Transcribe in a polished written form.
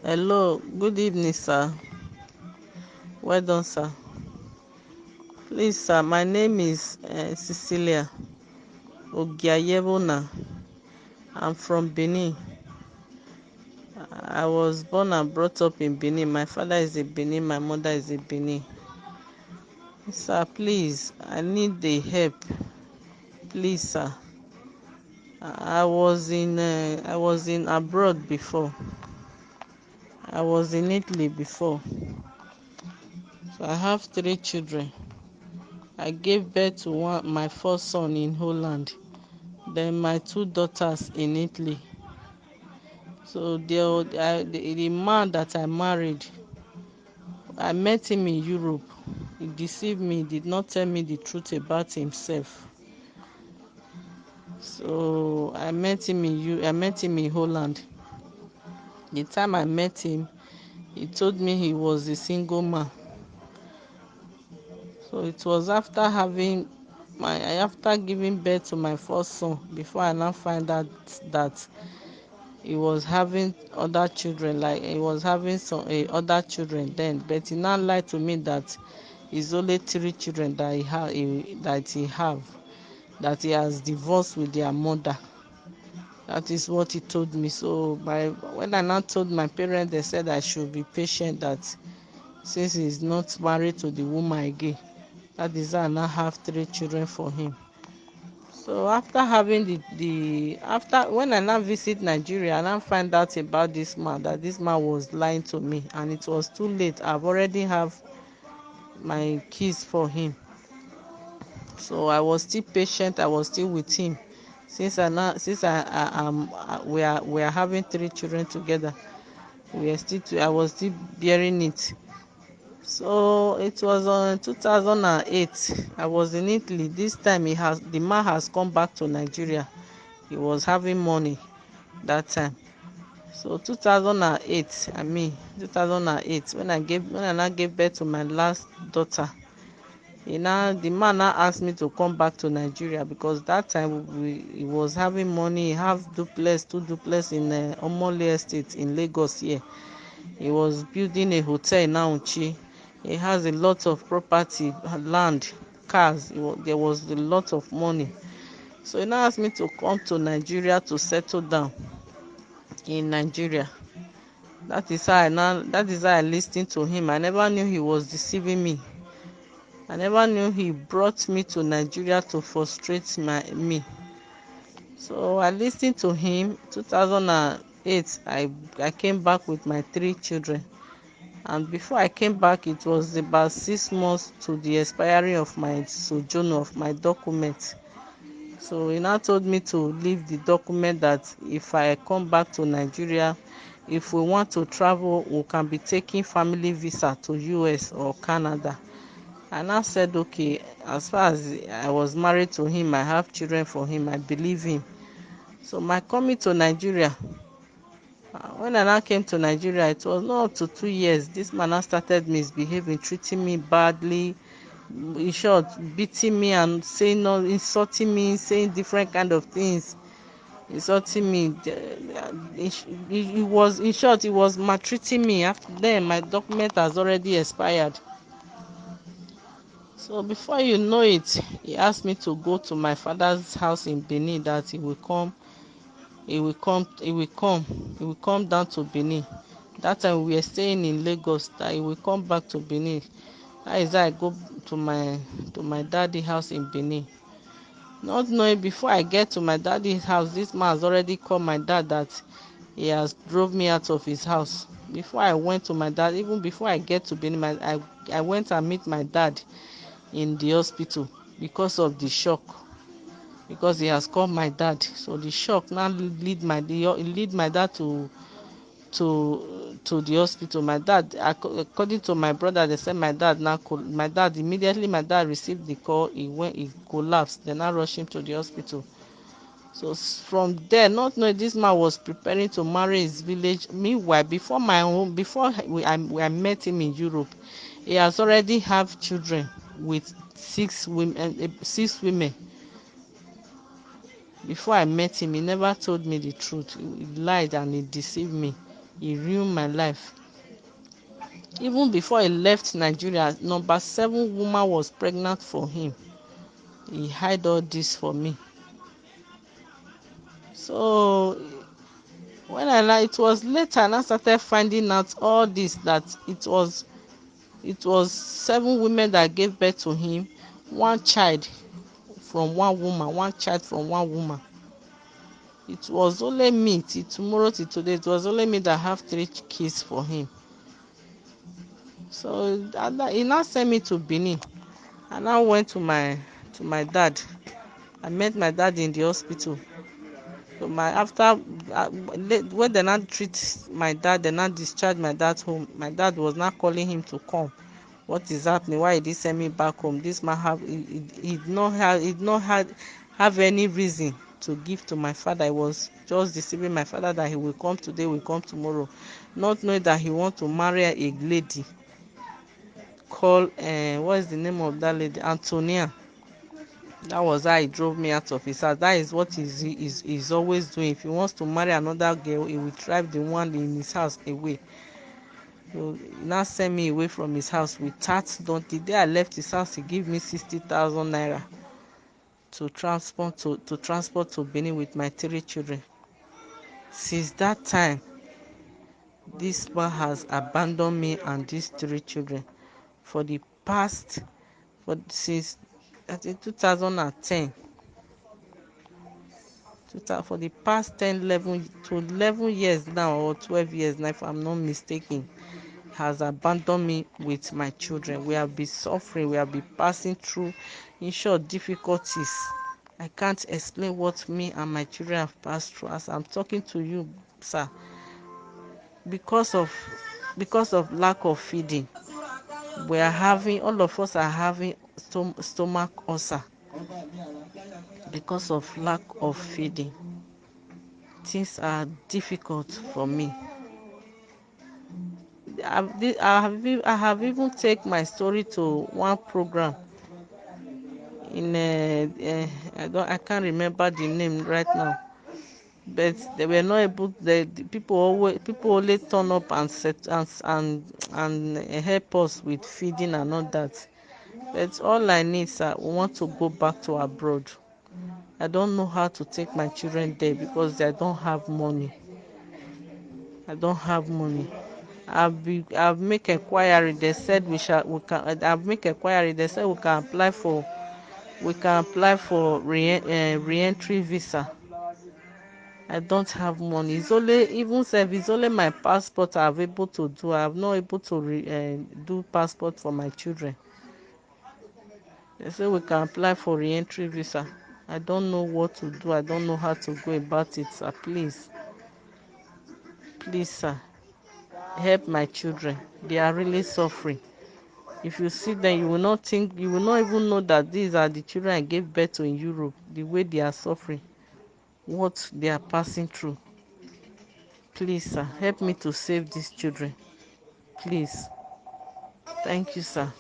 Hello, good evening, sir. Well done, sir. Please, sir, my name is Cecilia Ogiayevona. I'm from Benin. I was born and brought up in Benin. My father is a Benin, my mother is a Benin. Sir, please, I need the help. Please, sir. I was in abroad before. I was in Italy before. So I have 3 children. I gave birth to my first son in Holland. Then my 2 daughters in Italy. So the man that I married, I met him in Europe. He deceived me, did not tell me the truth about himself. So I met him in Holland. The time I met him, he told me he was a single man. So it was after giving birth to my first son before I now find out that he was having other children, like he was having some other children then, but he now lied to me that it's only 3 children that that he has divorced with their mother. That is what he told me. So when I now told my parents, they said I should be patient, that since he's not married to the woman again, that is why I now have 3 children for him. So after having after when I now visit Nigeria, I now find out about this man, that this man was lying to me, and it was too late. I've already have my kids for him. So I was still patient. I was still with him since I am we are having 3 children together. I was still bearing it. So it was on 2008. I was in Italy. This time the man has come back to Nigeria. He was having money that time. So 2008, when I now gave birth to my last daughter, the man now asked me to come back to Nigeria, because that time he was having money. He have 2 duplex in Omole Estate in Lagos here. He was building a hotel in Auchi. He has a lot of property, land, cars. There was a lot of money. So he now asked me to come to Nigeria to settle down in Nigeria. That is how I listened to him. I never knew he was deceiving me. I never knew he brought me to Nigeria to frustrate me. So I listened to him. 2008, I came back with my 3 children. And before I came back, it was about 6 months to the expiry of my sojourn of my document. So he now told me to leave the document, that if I come back to Nigeria, if we want to travel, we can be taking family visa to US or Canada. And I said, okay, as far as I was married to him, I have children for him, I believe him. So my coming to Nigeria, when I now came to Nigeria, it was not up to 2 years. This man now started misbehaving, treating me badly, in short, beating me and insulting me, saying different kind of things, insulting me. He was, in short, he was maltreating me. After then, my document has already expired. So before you know it, he asked me to go to my father's house in Benin, that he will come down to Benin. That time we were staying in Lagos, that he will come back to Benin. That is how I go to my daddy house in Benin. Not knowing, before I get to my daddy's house, this man has already called my dad, that he has drove me out of his house. Before I went to my dad, even before I get to Benin, I went and meet my dad in the hospital because of the shock, because he has called my dad. So the shock now lead my dad to the hospital. My dad, according to my brother, they said my dad immediately my dad received the call, he collapsed. They now rushed him to the hospital. So from there, not knowing, this man was preparing to marry his village. Meanwhile, before I met him in Europe, he has already have children with 6 women. Before I met him, he never told me the truth. He lied and he deceived me. He ruined my life. Even before he left Nigeria, number 7 woman was pregnant for him. He hid all this for me. So when it was later, and I started finding out all this, that it was 7 women that gave birth to him, one child from one woman. It was only me till tomorrow, till today. It was only me that have 3 kids for him. So he now sent me to Benin. I now went to my dad. I met my dad in the hospital. So when they now treat my dad, they now discharge my dad home. My dad was now calling him to come. What is happening? Why did he send me back home? This man he did not have any reason to give to my father. He was just deceiving my father that he will come today, will come tomorrow, not knowing that he want to marry a lady called what is the name of that lady? Antonia. That was how he drove me out of his house. That is what he's always doing. If he wants to marry another girl, he will drive the one in his house away. So he now sent me away from his house with that. The day I left his house, he gave me 60,000 naira to transport to Benin with my 3 children. Since that time, this man has abandoned me and these 3 children for the past, since I think 2010. For the past 11 years now, or 12 years now, if I'm not mistaken, has abandoned me with my children. We have been suffering, we have been passing through, in short, difficulties. I can't explain what me and my children have passed through as I'm talking to you, sir. Because of lack of feeding, all of us are having stomach ulcer because of lack of feeding. Things are difficult for me. I have even taken my story to one program in I can't remember the name right now, but they were not able. The people only turn up and help us with feeding and all that. But all I need, sir, we want to go back to abroad. I don't know how to take my children there because I don't have money. I've make inquiry. They said I've make inquiry. They said we can apply for re-entry visa. I don't have money. It's only my passport I'm able to do. I'm not able to do passport for my children. They say we can apply for re-entry visa. I don't know what to do. I don't know how to go about it, sir. Please, sir, help my children. They are really suffering. If you see them, you will not even know that these are the children I gave birth to in Europe. The way they are suffering, what they are passing through. Please, sir, help me to save these children. Please. Thank you, sir.